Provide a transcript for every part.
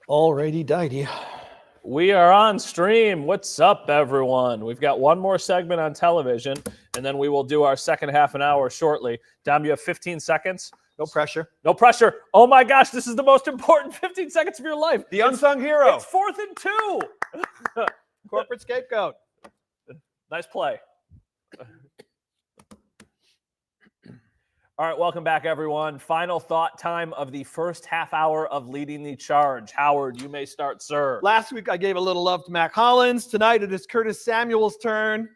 Alrighty, dighty. We are on stream. What's up, everyone? We've got one more segment on television, and then we will do our second half an hour shortly. Dom, you have 15 seconds. No pressure. No pressure. Oh, my gosh, this is the most important 15 seconds of your life. The unsung hero. It's 4th and 2. Corporate scapegoat. Nice play. All right, welcome back, everyone. Final thought time of the first half hour of Leading the Charge. Howard, you may start, sir. Last week, I gave a little love to Mac Hollins. Tonight, it is Curtis Samuel's turn.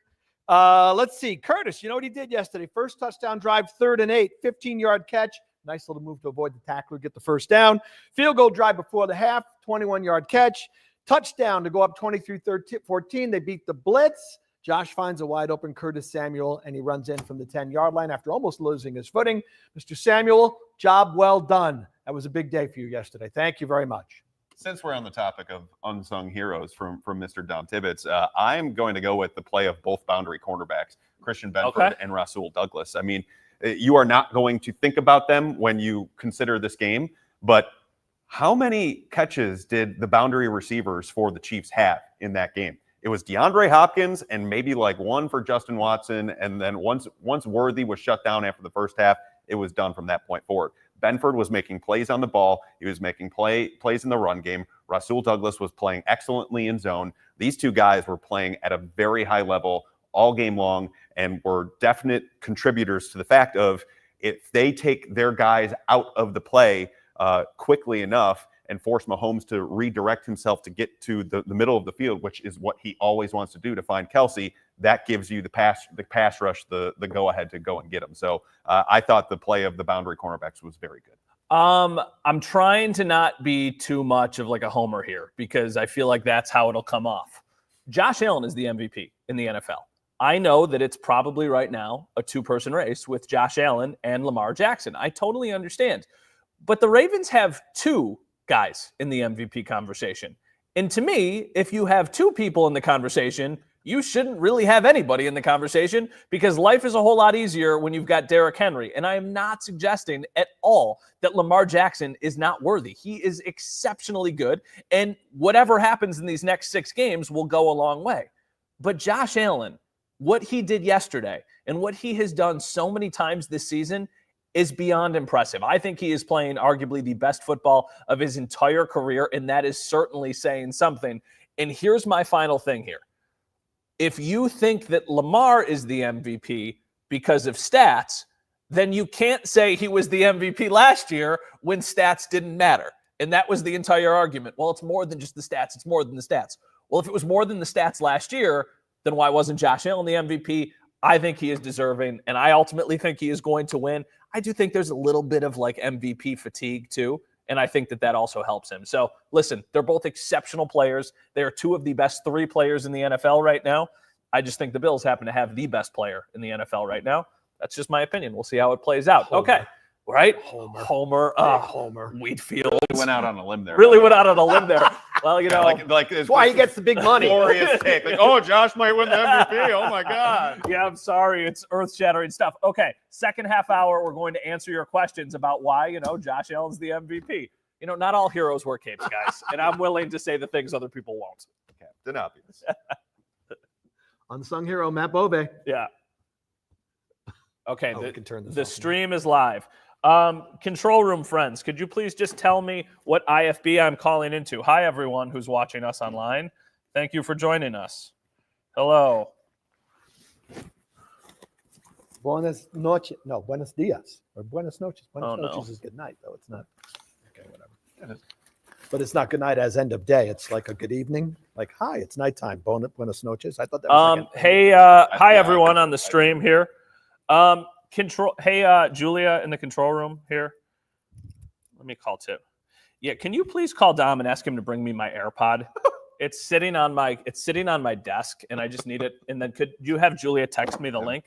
Let's see. Curtis, you know what he did yesterday? First touchdown drive, 3rd and 8, 15-yard catch. Nice little move to avoid the tackler, get the first down. Field goal drive before the half, 21-yard catch. Touchdown to go up 23-14. They beat the blitz. Josh finds a wide open Curtis Samuel, and he runs in from the 10-yard line after almost losing his footing. Mr. Samuel, job well done. That was a big day for you yesterday. Thank you very much. Since we're on the topic of unsung heroes from Mr. Dom Tibbetts, I'm going to go with the play of both boundary cornerbacks, Christian Benford and Rasul Douglas. I mean, you are not going to think about them when you consider this game, but how many catches did the boundary receivers for the Chiefs have in that game? It was DeAndre Hopkins and maybe like one for Justin Watson. And then once Worthy was shut down after the first half, it was done from that point forward. Benford was making plays on the ball. He was making plays in the run game. Rasul Douglas was playing excellently in zone. These two guys were playing at a very high level all game long and were definite contributors to the fact of if they take their guys out of the play quickly enough and force Mahomes to redirect himself to get to the middle of the field, which is what he always wants to do to find Kelsey, that gives you the pass rush, the go-ahead to go and get him. So I thought the play of the boundary cornerbacks was very good. I'm trying to not be too much of like a homer here because I feel like that's how it'll come off. Josh Allen is the MVP in the NFL. I know that it's probably right now a two-person race with Josh Allen and Lamar Jackson. I totally understand. But the Ravens have two guys in the MVP conversation. And to me, if you have two people in the conversation, you shouldn't really have anybody in the conversation because life is a whole lot easier when you've got Derrick Henry. And I am not suggesting at all that Lamar Jackson is not worthy. He is exceptionally good. And whatever happens in these next 6 games will go a long way. But Josh Allen, what he did yesterday and what he has done so many times this season is beyond impressive. I think he is playing arguably the best football of his entire career, and that is certainly saying something. And here's my final thing here. If you think that Lamar is the MVP because of stats, then you can't say he was the MVP last year when stats didn't matter. And that was the entire argument. Well, it's more than just the stats. It's more than the stats. Well, if it was more than the stats last year, then why wasn't Josh Allen the MVP? I think he is deserving, and I ultimately think he is going to win. I do think there's a little bit of like MVP fatigue too, and I think that also helps him. So listen, they're both exceptional players. They are two of the best 3 players in the NFL right now. I just think the Bills happen to have the best player in the NFL right now. That's just my opinion. We'll see how it plays out. Homer. Okay. Right? Homer. Wheatfield. Really went out on a limb there. Well, you know. Like that's why he gets the big money. Glorious take. Like, oh, Josh might win the MVP. Oh, my God. Yeah, I'm sorry. It's earth-shattering stuff. Okay, second half hour, we're going to answer your questions about why, Josh Allen's the MVP. Not all heroes wear capes, guys, and I'm willing to say the things other people won't. Captain Obvious. Unsung hero, Matt Bove. Yeah. Okay, we can turn this the off stream is live. Control room friends, could you please just tell me what IFB I'm calling into? Hi, everyone who's watching us online. Thank you for joining us. Hello. Buenos noches. No, buenos dias. Or buenos noches. Buenos no. noches is good night, though. It's not. Okay, whatever. But it's not good night as end of day. It's like a good evening. Like, hi, it's nighttime. Buenos noches. I thought that was Hey, hi, everyone on the stream here. Julia in the control room here. Let me call Tip. Yeah, can you please call Dom and ask him to bring me my AirPod? It's sitting on my desk, and I just need it. And then could you have Julia text me the link?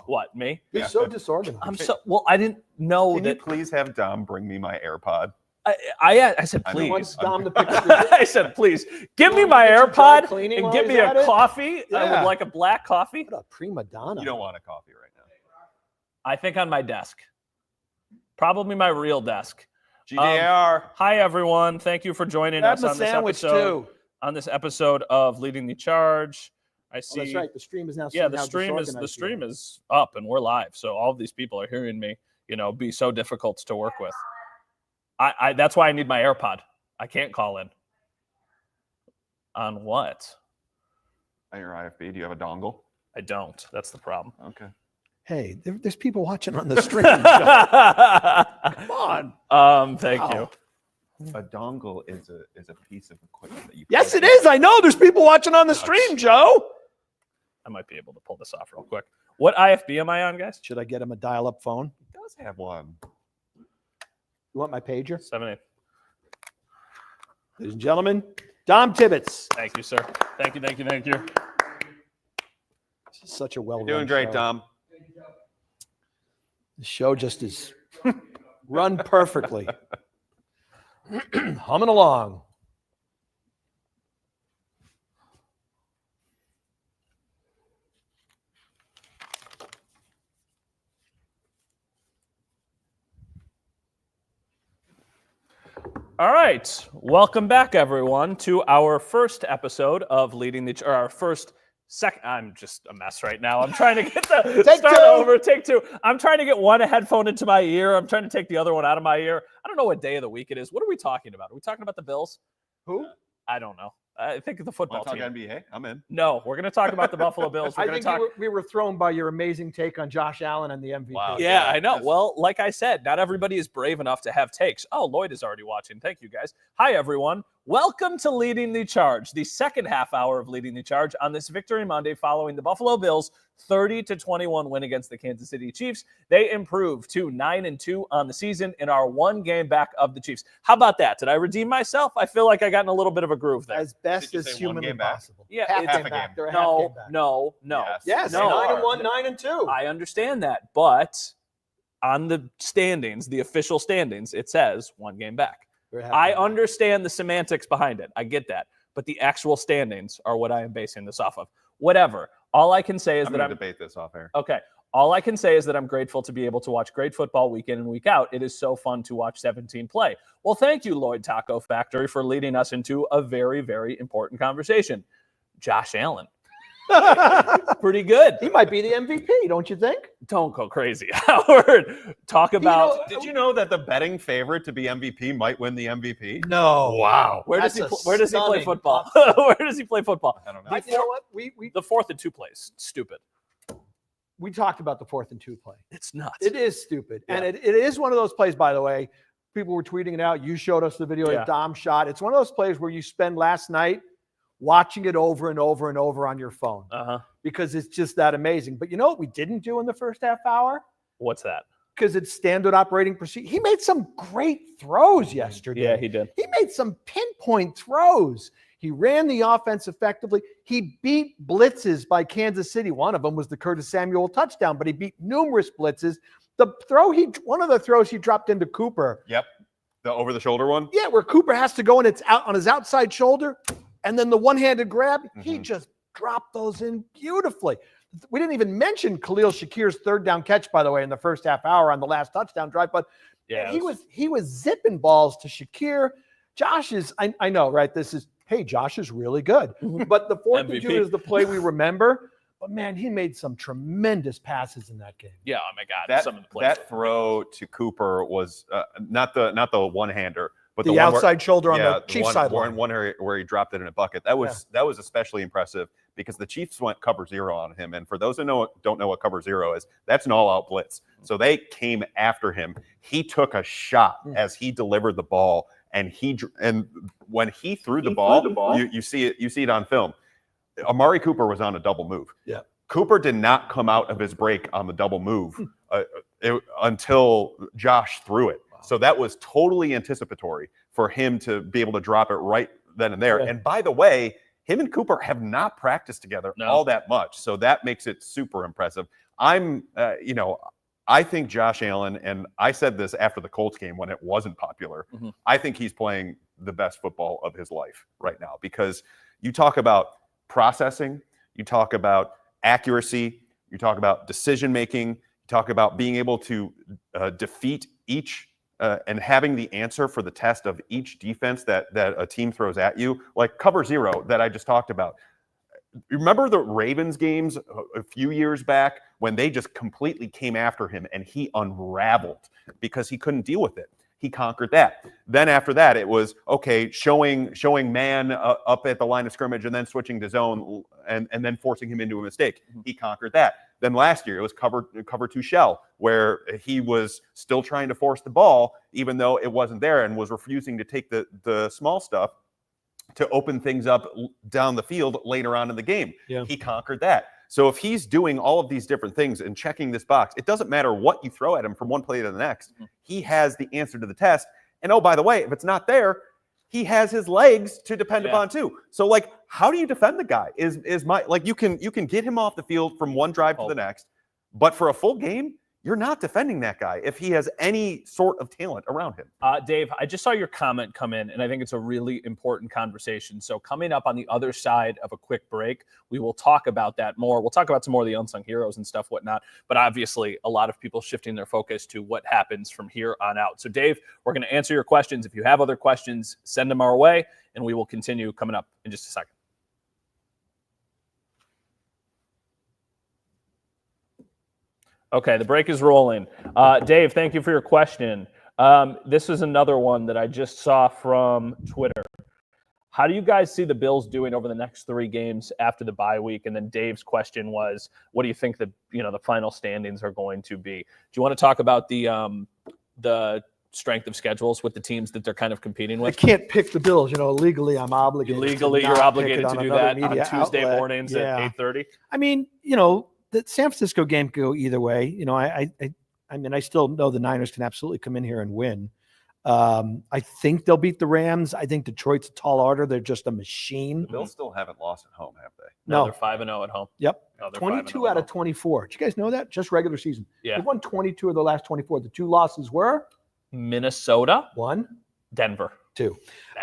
What, me? You're so disorganized. I didn't know Can that. you please have Dom bring me my AirPod? I said, please. Wants Dom to pick up your I said, please, give me my AirPod cleaning and while give he's me at a it? coffee. I Yeah. would like a black coffee. What a prima donna. You don't want a coffee right now. I think on my desk. Probably my real desk. GDAR. Hi, everyone. Thank you for joining Grab us a on this sandwich episode. too. On this episode of Leading the Charge, I see. Oh, that's right. The stream is now. Yeah, the somehow stream disorganized is up and we're live. So all of these people are hearing me, be so difficult to work with. I that's why I need my AirPod. I can't call in. On what? On your IFB, do you have a dongle? I don't. That's the problem. Okay. Hey, there's people watching on the stream. Come on. Thank you. A dongle is a piece of equipment that you. Yes, it is. I know. There's people watching on the stream, Joe. I might be able to pull this off real quick. What IFB am I on, guys? Should I get him a dial-up phone? He does have one. You want my pager? 7-8. Ladies and gentlemen, Dom Tibbetts. Thank you, sir. Thank you. This is such a well-run You're doing great, show. Dom. The show just is run perfectly. Humming along. All right. Welcome back, everyone, to our first episode of I'm just a mess right now. I'm trying to get take two. I'm trying to get one headphone into my ear. I'm trying to take the other one out of my ear. I don't know what day of the week it is. What are we talking about? Are we talking about the Bills? Who? I don't know. I think the football Want to talk team. NBA? I'm in. No, we're going to talk about the Buffalo Bills. We're I going think to talk. we were thrown by your amazing take on Josh Allen and the MVP. Wow. Yeah, Yeah, I know. that's- Well, like I said, not everybody is brave enough to have takes. Oh, Lloyd is already watching. Thank you, guys. Hi, everyone. Welcome to Leading the Charge, the second half hour of Leading the Charge on this Victory Monday following the Buffalo Bills' 30-21 win against the Kansas City Chiefs. They improved to 9-2 on the season and are one game back of the Chiefs. How about that? Did I redeem myself? I feel like I got in a little bit of a groove there. As best Did you as say one humanly game back? possible. Yeah, half it's- game back. They're a half No, game back. no. Yes, No. 9-1, 9-2. I understand that, but on the standings, the official standings, it says one game back. They're a half I game back. understand the semantics behind it. I get that. But the actual standings are what I am basing this off of. Whatever. All I can say is I'm that going to I'm debate this off air. okay. All I can say is that I'm grateful to be able to watch great football week in and week out. It is so fun to watch 17 play. Well, thank you, Lloyd Taco Factory, for leading us into a very, very important conversation. Josh Allen. Pretty good. He might be the MVP, don't you think? Don't go crazy, Howard. Talk about Did you know that the betting favorite to be MVP might win the MVP? No. Wow. where does he That's a where does he play stunning football? Where does he play football? I don't know. You know what? We The 4th and 2 plays. Stupid. we talked about the 4th and 2 play. It's nuts. It is stupid. And Yeah. it is one of those plays, by the way. People were tweeting it out. You showed us the video Yeah. that Dom shot. It's one of those plays where you spend last night watching it over and over and over on your phone Uh-huh. because it's just that amazing. But you know what we didn't do in the first half hour? What's that? Because it's standard operating procedure. He made some great throws yesterday. Yeah, he did. He made some pinpoint throws. He ran the offense effectively. He beat blitzes by Kansas City. One of them was the Curtis Samuel touchdown, but he beat numerous blitzes. One of the throws he dropped into Cooper. Yep. The over-the-shoulder one? Yeah, where Cooper has to go and it's out on his outside shoulder, and then the one-handed grab, he Mhm. just dropped those in beautifully. We didn't even mention Khalil Shakir's third down catch, by the way, in the first half hour on the last touchdown drive. But Yeah. he was zipping balls to Shakir. Josh is, I know, right? Josh is really good. But the 4th and 2 MVP. is the play we remember. But man, he made some tremendous passes in that game. Yeah, oh my God. That, some of the plays. that throw to Cooper was not the one-hander, but The one where- outside shoulder on yeah, the Chiefs one, sideline. one where he dropped it in a bucket. That was especially impressive because the Chiefs went cover zero on him. And for those who don't know what cover zero is, that's an all-out blitz. So they came after him. He took a shot as he delivered the ball, and when he threw the ball, you see it on film. Amari Cooper was on a double move. Yeah. Cooper did not come out of his break on the double move until Josh threw it. So that was totally anticipatory for him to be able to drop it right then and there. Yeah. And by the way, him and Cooper have not practiced together all that much. So that makes it super impressive. I think Josh Allen, and I said this after the Colts game when it wasn't popular, I think he's playing the best football of his life right now because you talk about processing, you talk about accuracy, you talk about decision making, you talk about being able to defeat each and having the answer for the test of each defense that a team throws at you, like cover zero that I just talked about. Remember the Ravens games a few years back when they just completely came after him and he unraveled because he couldn't deal with it. He conquered that. Then after that, it was, okay, showing man up at the line of scrimmage and then switching to zone and then forcing him into a mistake. He conquered that. Then last year, it was cover two shell, where he was still trying to force the ball, even though it wasn't there, and was refusing to take the small stuff to open things up down the field later on in the game. Yeah. He conquered that. So if he's doing all of these different things and checking this box, it doesn't matter what you throw at him from one play to the next. He has the answer to the test. And oh, by the way, if it's not there, he has his legs to depend upon too. So like, how do you defend the guy? Is my like you can get him off the field from one drive to the next, but for a full game, you're not defending that guy if he has any sort of talent around him. Dave, I just saw your comment come in, and I think it's a really important conversation. So coming up on the other side of a quick break, we will talk about that more. We'll talk about some more of the unsung heroes and stuff, whatnot. But obviously, a lot of people shifting their focus to what happens from here on out. So Dave, we're going to answer your questions. If you have other questions, send them our way, and we will continue coming up in just a second. Okay, the break is rolling. Dave, thank you for your question. This is another one that I just saw from Twitter. How do you guys see the Bills doing over the next 3 games after the bye week? And then Dave's question was, what do you think the final standings are going to be? Do you want to talk about the strength of schedules with the teams that they're kind of competing with? I can't pick the Bills. Legally, I'm obligated. You're obligated to do that on Tuesday outlet. mornings at 8:30. I mean, the San Francisco game could go either way. I mean, I still know the Niners can absolutely come in here and win. I think they'll beat the Rams. I think Detroit's a tall order. They're just a machine. The Bills still haven't lost at home, have they? No, they're 5-0 at home. Yep. No, they're 22 out of 24. Did you guys know that? Just regular season. Yeah. They've won 22 of the last 24. The 2 losses were? Minnesota. 1. Denver. 2.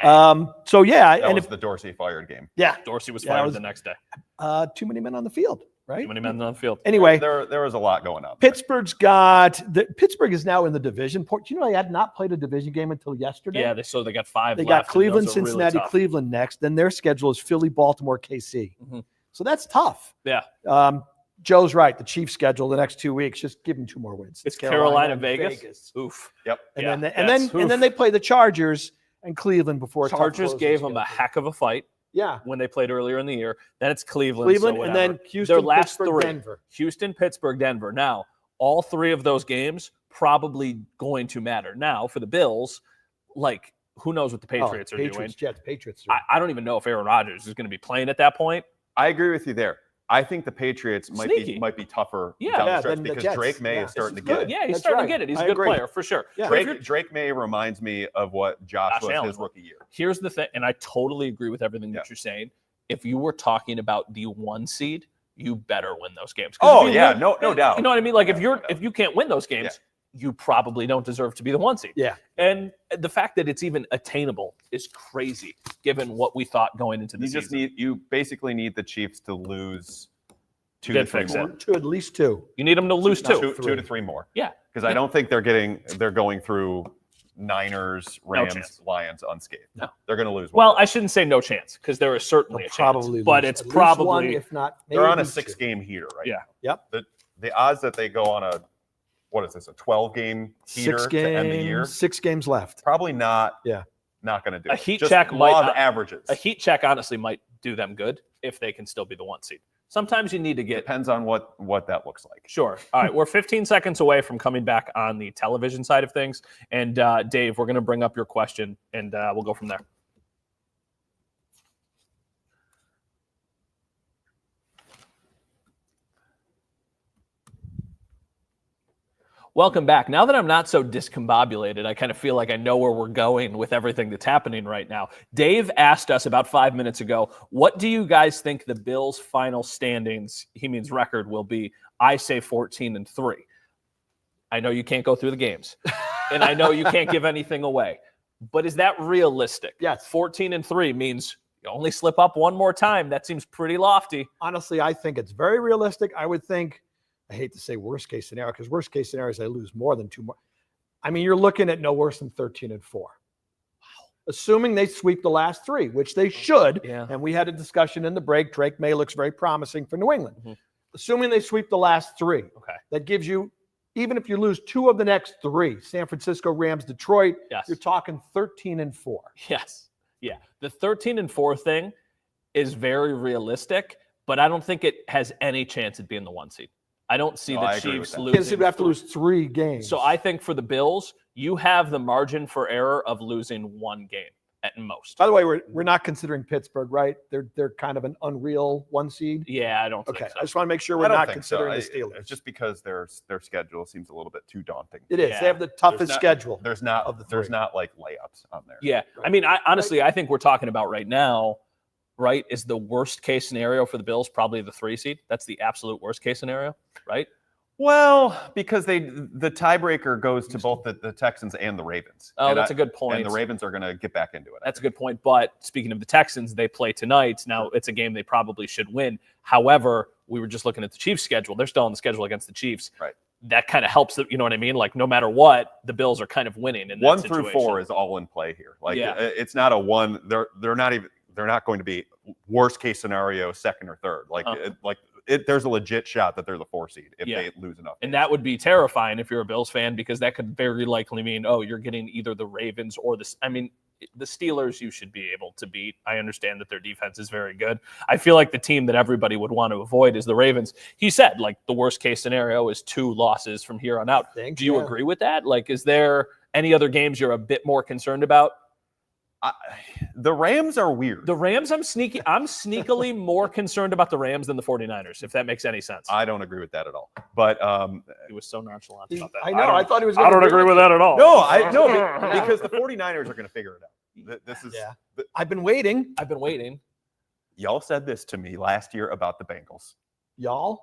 So, yeah. That was the Dorsey fired game. Yeah. Dorsey was fired the next day. Too many men on the field. Right? Too many men on the field. Anyway, there was a lot going on. Pittsburgh is now in the division. They had not played a division game until yesterday. Yeah, they got 5 They left. got Cleveland, Really Cincinnati, tough. Cleveland next. Then their schedule is Philly, Baltimore, KC. Mm-hmm. So that's tough. Yeah. Joe's right. The Chiefs schedule the next 2 weeks. Just give them 2 more wins. It's Carolina, Vegas. Oof. Yep. And then they play the Chargers and Cleveland before. Chargers gave them a heck of a fight. Yeah. When they played earlier in the year. Then it's Cleveland and then Houston, their last Pittsburgh, 3. Denver. Houston, Pittsburgh, Denver. Now, all 3 of those games probably going to matter. Now, for the Bills, who knows what the Patriots are doing? Jets, Patriots. I don't even know if Aaron Rodgers is going to be playing at that point. I agree with you there. I think the Patriots might be tougher down the stretch because Drake May is starting to get it. Yeah, he's starting to get it. He's a good player for sure. Yeah. Drake May reminds me of what Josh was his rookie year. Here's the thing, and I totally agree with everything that you're saying. If you were talking about the 1 seed, you better win those games. Oh yeah, no doubt. You know what I mean? If you can't win those games, you probably don't deserve to be the 1 seed. Yeah. And the fact that it's even attainable is crazy, given what we thought going into the season. You basically need the Chiefs to lose 2 to 3 more. To at least 2. You need them to lose 2. 2 to 3 more. Yeah. Because I don't think they're going through Niners, Rams, Lions unscathed. No. They're going to lose. Well, I shouldn't say no chance because there is certainly a chance. But it's probably one, if not. They're on a 6-game heater right now. Yep. The odds that they go on a 12-game heater to end the year? 6 games left. Probably not. Yeah. Not going to do a it. heat Just check law might of averages. A heat check honestly might do them good if they can still be the 1 seed. Sometimes you need to get. Depends on what that looks like. Sure. All right. We're 15 seconds away from coming back on the television side of things. And Dave, we're going to bring up your question and we'll go from there. Welcome back. Now that I'm not so discombobulated, I kind of feel like I know where we're going with everything that's happening right now. Dave asked us about 5 minutes ago, what do you guys think the Bills' final standings, he means record, will be? I say 14-3. I know you can't go through the games, and I know you can't give anything away, but is that realistic? Yes. 14-3 means you only slip up one more time. That seems pretty lofty. Honestly, I think it's very realistic. I would think, I hate to say worst case scenario because worst case scenario is I lose more than 2 more. I mean, you're looking at no worse than 13-4. Wow. Assuming they sweep the last 3, which they should. Yeah. And we had a discussion in the break. Drake May looks very promising for New England. Mm-hmm. Assuming they sweep the last 3, Okay. that gives you, even if you lose 2 of the next 3, San Francisco, Rams, Detroit, Yes. you're talking 13-4. Yes. Yeah. The 13-4 thing is very realistic, but I don't think it has any chance at being the 1 seed. I don't see No, the I agree with Chiefs that. losing. Kansas City would have to lose 3 games. So I think for the Bills, you have the margin for error of losing 1 game at most. By the way, we're not considering Pittsburgh, right? They're kind of an unreal 1 seed. Yeah, I don't Okay, think so. I just want to make sure I we're don't not think so. considering the Steelers. It's just because their schedule seems a little bit too daunting. It is. Yeah. They have the toughest There's not- schedule. There's not of the there's 3. not like layups on there. Yeah. I mean, honestly, I think we're talking about right now, right, is the worst case scenario for the Bills probably the 3 seed. That's the absolute worst case scenario, right? Well, because the tiebreaker goes to both the Texans and the Ravens. Oh, And that's a good point. And the Ravens are going to get back into it. That's a good point. But speaking of the Texans, they play tonight. Now, it's a game they probably should win. However, we were just looking at the Chiefs' schedule. They're still on the schedule against the Chiefs. Right. That kind of helps. You know what I mean? Like, no matter what, the Bills are kind of winning. In that 1 through situation. 4 is all in play here. Like Yeah. it's not a one. They're not going to be worst case scenario 2nd or 3rd. There's a legit shot that they're the 4 seed if Yeah. they lose enough. And games. that would be terrifying if you're a Bills fan, because that could very likely mean, oh, you're getting either the Ravens or the Steelers you should be able to beat. I understand that their defense is very good. I feel like the team that everybody would want to avoid is the Ravens. He said, like, the worst case scenario is 2 losses from here on out. Do you agree with that? Like, is there any other games you're a bit more concerned about? The Rams are weird. The Rams, I'm sneakily more concerned about the Rams than the 49ers, if that makes any sense. I don't agree with that at all. But He was so nonchalant about that. I know. I thought he was. I don't agree with that at all. no, because the 49ers are going to figure it out. This is Yeah. I've been waiting, I've been waiting. y'all said this to me last year about the Bengals. y'all.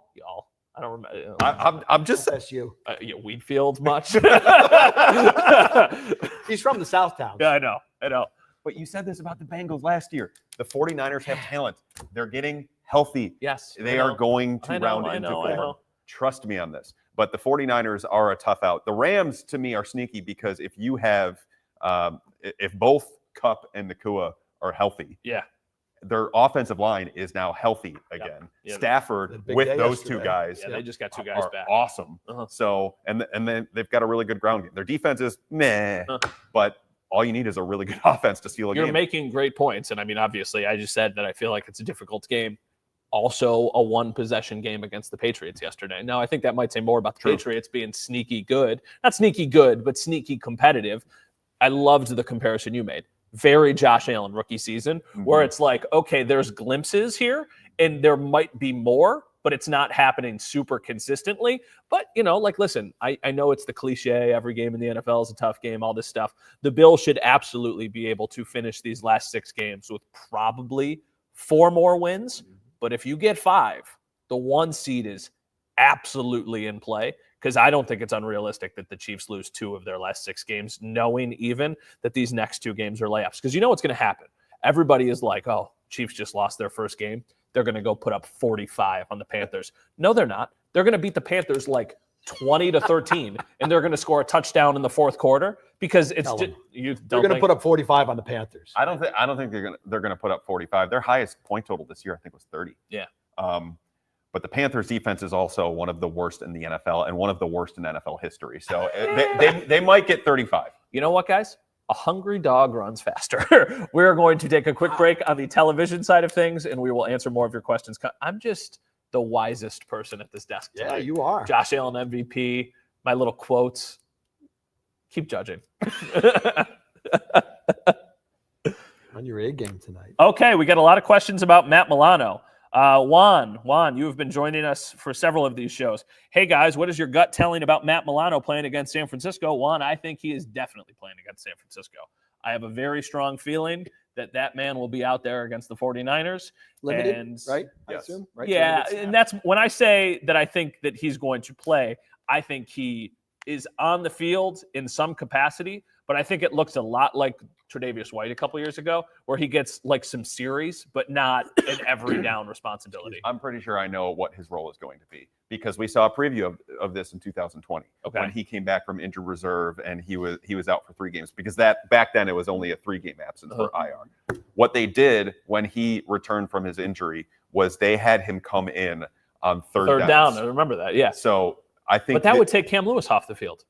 I don't remember. I'm just saying. That's you. Wheatfield much? He's from the South Town. Yeah, I know. But you said this about the Bengals last year. The 49ers have talent. They're getting healthy. Yes. They are going to I know, round I into know, I form. know. Trust me on this. But the 49ers are a tough out. The Rams, to me, are sneaky because if you have, if both Kupp and Nakua are healthy, Yeah. their offensive line is now healthy again. Yeah. Stafford The big with day those 2 yesterday. guys Yeah, they just got 2 guys are back. awesome. Uh-huh. So and then they've got a really good ground game. Their defense is meh, but all you need is a really good offense to steal a You're game. making great points. And I mean, obviously, I just said that I feel like it's a difficult game. Also, a 1-possession game against the Patriots yesterday. Now, I think that might say more about the True. Patriots being sneaky good. Not sneaky good, but sneaky competitive. I loved the comparison you made. Very Josh Allen rookie season, where it's like, okay, there's glimpses here, and there might be more, but it's not happening super consistently. But, listen, I know it's the cliche, every game in the NFL is a tough game, all this stuff. The Bills should absolutely be able to finish these last 6 games with probably 4 more wins. But if you get 5, the 1 seed is absolutely in play, because I don't think it's unrealistic that the Chiefs lose 2 of their last 6 games, knowing even that these next 2 games are layups. Because you know what's going to happen. Everybody is like, oh, Chiefs just lost their first game. They're going to go put up 45 on the Panthers. No, they're not. They're going to beat the Panthers like 20-13, and they're going to score a touchdown in the 4th quarter, because it's just, They're going to put up 45 on the Panthers. I don't think they're going to put up 45. Their highest point total this year, I think, was 30. Yeah. But the Panthers defense is also one of the worst in the NFL and one of the worst in NFL history. So they might get 35. You know what, guys? A hungry dog runs faster. We're going to take a quick break on the television side of things, and we will answer more of your questions. I'm just the wisest person at this desk tonight. Yeah, you are. Josh Allen MVP, my little quotes. Keep judging. On your A game tonight. Okay, we got a lot of questions about Matt Milano. Juan, you have been joining us for several of these shows. Hey, guys, what is your gut telling about Matt Milano playing against San Francisco? Juan, I think he is definitely playing against San Francisco. I have a very strong feeling that man will be out there against the 49ers. Limited, right? I Yes. assume, right? Yeah, Limited and that's when I say that I think that he's going to play, I think he is on the field in some capacity, but I think it looks a lot like Tre'Davious White a couple years ago, where he gets like some series, but not an every down responsibility. I'm pretty sure I know what his role is going to be. because we saw a preview of this in 2020 Okay. when he came back from injured reserve and he was out for 3 games, because that back then it was only a 3-game absence for IR. What they did when he returned from his injury was they had him come in on third down. I remember that. Yeah. So I think But that would take Cam Lewis off the field.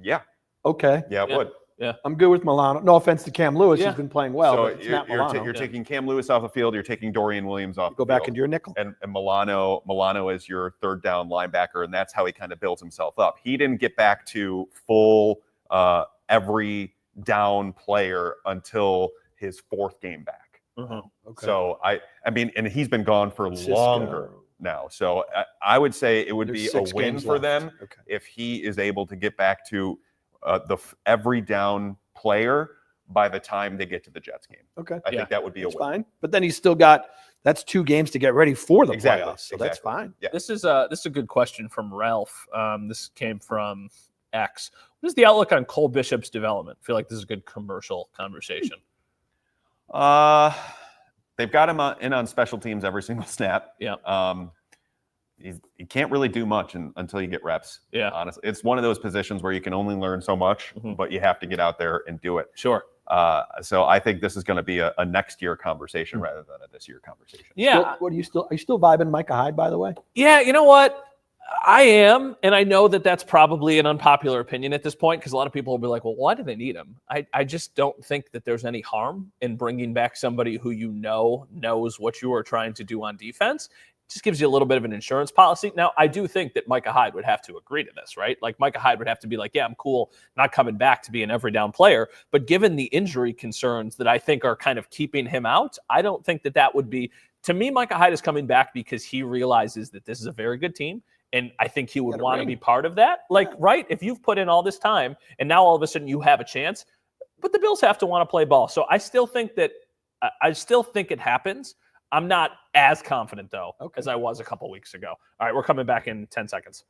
Yeah, Okay. it would. Yeah. I'm good with Milano. No offense to Cam Lewis. Yeah. He's been playing well, So but it's not Milano. you're taking Cam Lewis off the field. You're taking Dorian Williams off. Go the back field. into your nickel. And Milano is your third down linebacker, and that's how he kind of builds himself up. He didn't get back to full every down player until his 4th game back. Okay. So I mean, and he's been gone for longer now. So I would say it would There's be a 6 win games for left. them Okay. if he is able to get back to every down player by the time they get to the Jets game. Okay. I think that would be That's a win. fine. But then he's still got that's 2 games to get ready for the Exactly, playoffs. So that's exactly. fine. Yeah. This is a good question from Ralph. This came from X. What is the outlook on Cole Bishop's development? I feel like this is a good commercial conversation. They've got him in on special teams every single snap. Yeah. He can't really do much until you get reps. Yeah. Honestly, it's one of those positions where you can only learn so much, but you have to get out there and do it. Sure. So I think this is going to be a next year conversation rather than a this year conversation. Yeah. What are you still vibing Micah Hyde, by the way? Yeah, you know what? I am, and I know that that's probably an unpopular opinion at this point because a lot of people will be like, well, why do they need him? I just don't think that there's any harm in bringing back somebody who knows what you are trying to do on defense. It just gives you a little bit of an insurance policy. Now, I do think that Micah Hyde would have to agree to this, right? Like Micah Hyde would have to be like, yeah, I'm cool not coming back to be an every down player. But given the injury concerns that I think are kind of keeping him out, I don't think that would be – to me, Micah Hyde is coming back because he realizes that this is a very good team. And I think he would want to be part of that. Like, right, if you've put in all this time and now all of a sudden you have a chance, but the Bills have to want to play ball. So I still think it happens. I'm not as confident, though, as I was a couple weeks ago. All right, we're coming back in 10 seconds.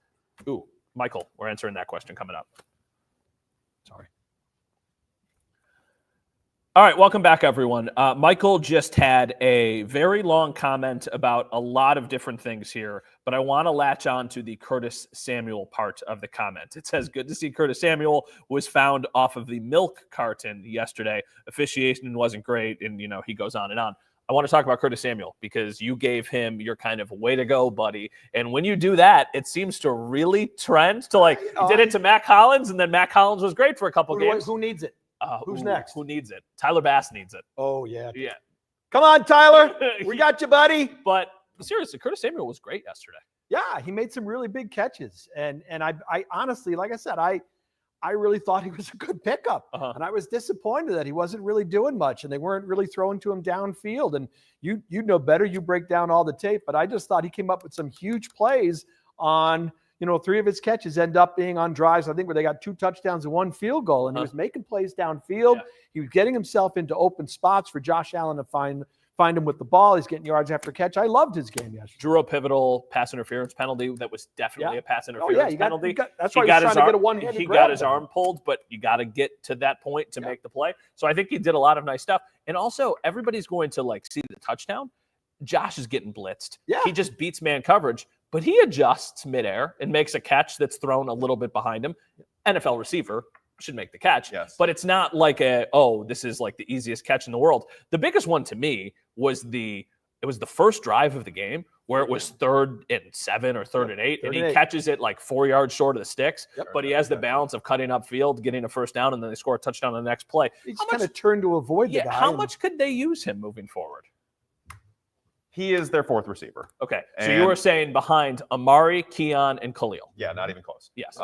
Ooh, Michael, we're answering that question coming up. Sorry. All right, welcome back, everyone. Michael just had a very long comment about a lot of different things here, but I want to latch on to the Curtis Samuel part of the comment. It says, good to see Curtis Samuel was found off of the milk carton yesterday. Officiation wasn't great, and, he goes on and on. I want to talk about Curtis Samuel because you gave him your kind of way to go, buddy. And when you do that, it seems to really trend to you did it to Mac Hollins, and then Mac Hollins was great for a couple games. Who needs it? Who's next? Who needs it? Tyler Bass needs it. Oh, yeah. Yeah. Come on, Tyler. We got you, buddy. But seriously, Curtis Samuel was great yesterday. Yeah, he made some really big catches. And I honestly, like I said, I really thought he was a good pickup. And I was disappointed that he wasn't really doing much and they weren't really throwing to him downfield. And you know better. You break down all the tape. But I just thought he came up with some huge plays on – 3 of his catches end up being on drives, I think, where they got 2 touchdowns and 1 field goal. And he was making plays downfield. Yeah. He was getting himself into open spots for Josh Allen to find him with the ball. He's getting yards after catch. I loved his game yesterday. Drew a pivotal pass interference penalty that was definitely a pass interference penalty. That's why he was trying to get a one-handed grab. He got his arm pulled, but you got to get to that point to make the play. So I think he did a lot of nice stuff. And also, everybody's going to see the touchdown. Josh is getting blitzed. Yeah. He just beats man coverage. But he adjusts midair and makes a catch that's thrown a little bit behind him. NFL receiver should make the catch. Yes. But it's not like this is like the easiest catch in the world. The biggest one to me was the first drive of the game where it was 3rd and 7 or 3rd and 8, and he catches it 4 yards short of the sticks. Yep. But he has the balance of cutting upfield, getting a first down, and then they score a touchdown on the next play. He just kind of turned to avoid the guy. How much could they use him moving forward? He is their 4th receiver. Okay. So you were saying behind Amari, Keon, and Khalil. Yeah, not even close. Yes.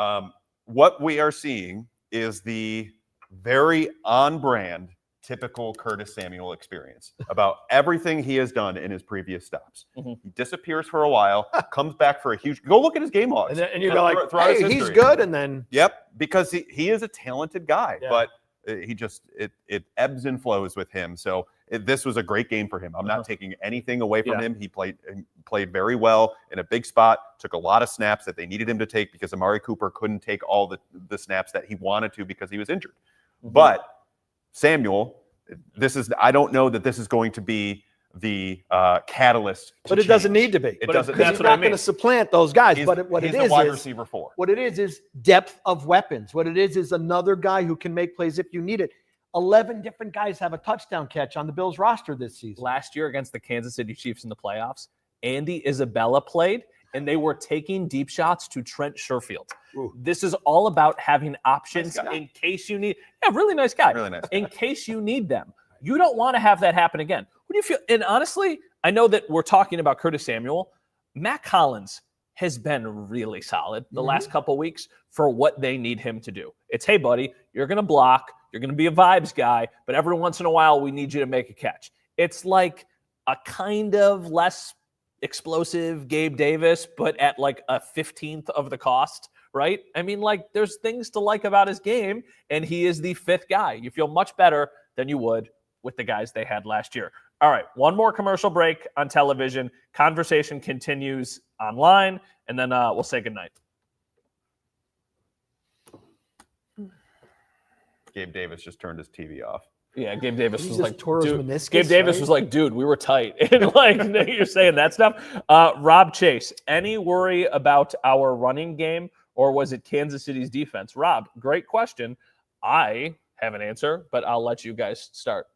What we are seeing is the very on-brand, typical Curtis Samuel experience about everything he has done in his previous stops. He disappears for a while, comes back for a huge – go look at his game logs. And you go like, hey, he's good, and then – Yep, because he is a talented guy, but he just – it ebbs and flows with him. So – this was a great game for him. I'm not taking anything away from him. He played very well in a big spot, took a lot of snaps that they needed him to take because Amari Cooper couldn't take all the snaps that he wanted to because he was injured. But Samuel, I don't know that this is going to be the catalyst. But it doesn't need to be. It But doesn't. Because that's he's what I not going mean. to supplant those guys. He's, But what he's it the is wide is receiver 4. what it is depth of weapons. What it is another guy who can make plays if you need it. 11 different guys have a touchdown catch on the Bills roster this season. Last year against the Kansas City Chiefs in the playoffs, Andy Isabella played, and they were taking deep shots to Trent Sherfield. Ooh. This is all about having options Nice guy. in case you need. Yeah, really nice guy. Really nice guy. In case you need them. You don't want to have that happen again. What do you feel? And honestly, I know that we're talking about Curtis Samuel. Matt Collins has been really solid the last couple weeks for what they need him to do. It's, hey, buddy, you're going to block. You're going to be a vibes guy, but every once in a while, we need you to make a catch. It's like a kind of less explosive Gabe Davis, but at like a 15th of the cost, right? I mean, like, there's things to like about his game, and he is the 5th guy. You feel much better than you would with the guys they had last year. All right, one more commercial break on television. Conversation continues online, and then we'll say goodnight. Gabe Davis just turned his TV off. Yeah, Gabe Davis He was just like, tore his dude. meniscus, Gabe Davis right? was like, dude, we were tight. And like, you're saying that stuff. Rob Chase, any worry about our running game, or was it Kansas City's defense? Rob, great question. I have an answer, but I'll let you guys start.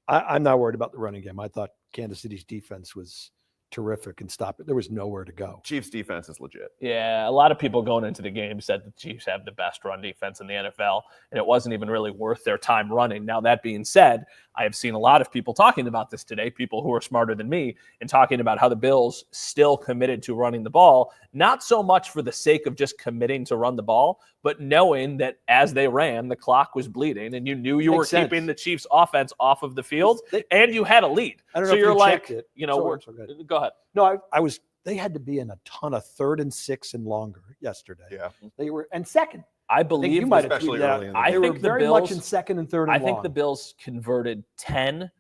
I'm not worried about the running game. I thought Kansas City's defense was terrific and stopped it. There was nowhere to go. Chiefs defense is legit. Yeah, a lot of people going into the game said the Chiefs have the best run defense in the NFL, and it wasn't even really worth their time running. Now, that being said, I have seen a lot of people talking about this today, people who are smarter than me, and talking about how the Bills still committed to running the ball, not so much for the sake of just committing to run the ball, but knowing that as they ran, the clock was bleeding, and you knew you were Makes sense. keeping the Chiefs offense off of the field, and you had a lead. I don't know So if you're you like, checked it. you know, go ahead. No, I was. They had to be in a ton of 3rd and 6 and longer yesterday. Yeah. They were and second. I I think believe you might have especially tweeted that. early in the I They were think the very Bills, much in 2nd and 3rd and I think long. the Bills converted 10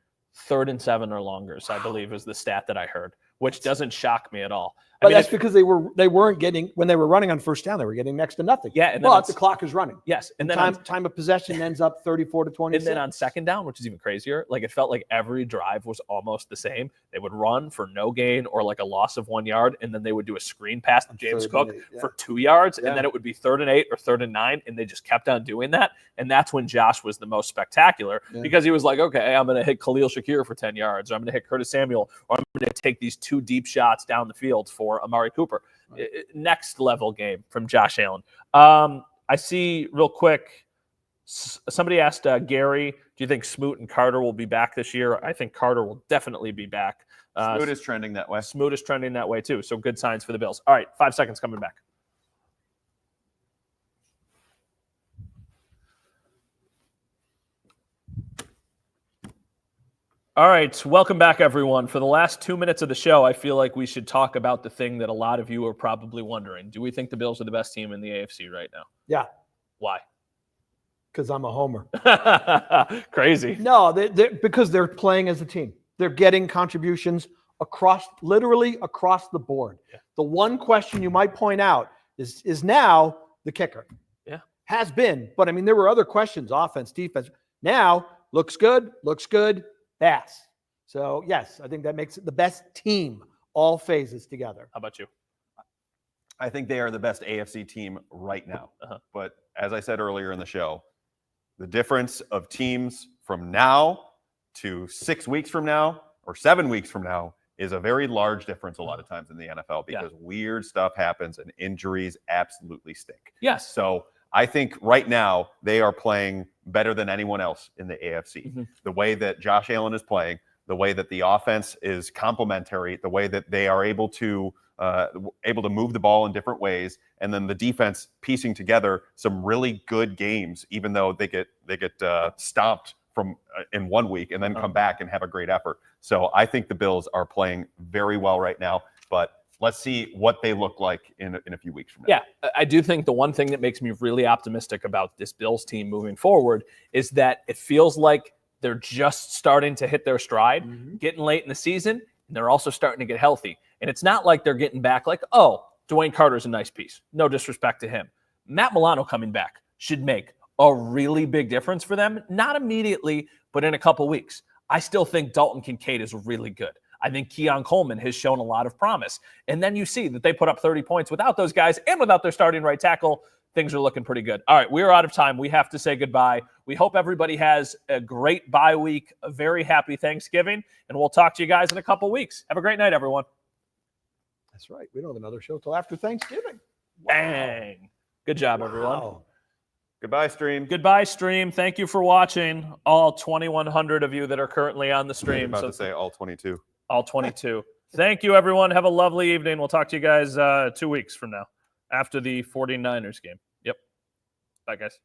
3rd and 7 or longers, I believe is the stat that I heard, which doesn't shock me at all. I But mean, that's if- because they weren't getting when they were running on 1st down, they were getting next to nothing. Yeah, and then but it's- the clock is running. yes, and then time of possession ends up 34 to 26. and then on 2nd down, which is even crazier, like it felt like every drive was almost the same. They would run for no gain or like a loss of 1 yard, and then they would do a screen pass to James 3rd Cook and 8, yeah. for 2 yards, Yeah. and then it would be 3rd and 8 or 3rd and 9, and they just kept on doing that. And that's when Josh was the most spectacular because he was like, okay, I'm going to hit Khalil Shakir for 10 yards, or I'm going to hit Curtis Samuel, or I'm going to take these 2 deep shots down the field for Amari Cooper. Next level game from Josh Allen. I see real quick, somebody asked Gary, do you think Smoot and Carter will be back this year? I think Carter will definitely be back. Smoot is trending that way. Smoot is trending that way too. So good signs for the Bills. All right, 5 seconds coming back. All right, welcome back, everyone. For the last 2 minutes of the show, I feel like we should talk about the thing that a lot of you are probably wondering. Do we think the Bills are the best team in the AFC right now? Yeah, Why? because I'm a homer. Crazy. No, because they're playing as a team. They're getting contributions literally across the board. Yeah. The one question you might point out is now the kicker. Yeah. Has been, but I mean, there were other questions, offense, defense. Now, looks good, pass. So, yes, I think that makes it the best team, all phases together. How about you? I think they are the best AFC team right now. But as I said earlier in the show, the difference of teams from now to 6 weeks from now or 7 weeks from now is a very large difference a lot of times in the NFL because weird stuff happens and injuries absolutely stink. Yes. So I think right now they are playing better than anyone else in the AFC. Mm-hmm. The way that Josh Allen is playing, the way that the offense is complementary, the way that they are able to move the ball in different ways, and then the defense piecing together some really good games, even though they get stomped from in 1 week and then come back and have a great effort. So I think the Bills are playing very well right now, but let's see what they look like in a few weeks from now. Yeah, I do think the one thing that makes me really optimistic about this Bills team moving forward is that it feels like they're just starting to hit their stride, getting late in the season, and they're also starting to get healthy. And it's not like they're getting back like, oh, Dwayne Carter's a nice piece. No disrespect to him. Matt Milano coming back should make a really big difference for them. Not immediately, but in a couple weeks. I still think Dalton Kincaid is really good. I think Keon Coleman has shown a lot of promise. And then you see that they put up 30 points without those guys and without their starting right tackle. Things are looking pretty good. All right, we are out of time. We have to say goodbye. We hope everybody has a great bye week, a very happy Thanksgiving, and we'll talk to you guys in a couple weeks. Have a great night, everyone. That's right. We don't have another show till after Thanksgiving. Bang. Good job, everyone. Wow. Goodbye, stream. Goodbye, stream. Thank you for watching, all 2,100 of you that are currently on the I'm stream. about to say all 22. All 22. Thank you, everyone. Have a lovely evening. We'll talk to you guys 2 weeks from now after the 49ers game. Yep. Bye, guys.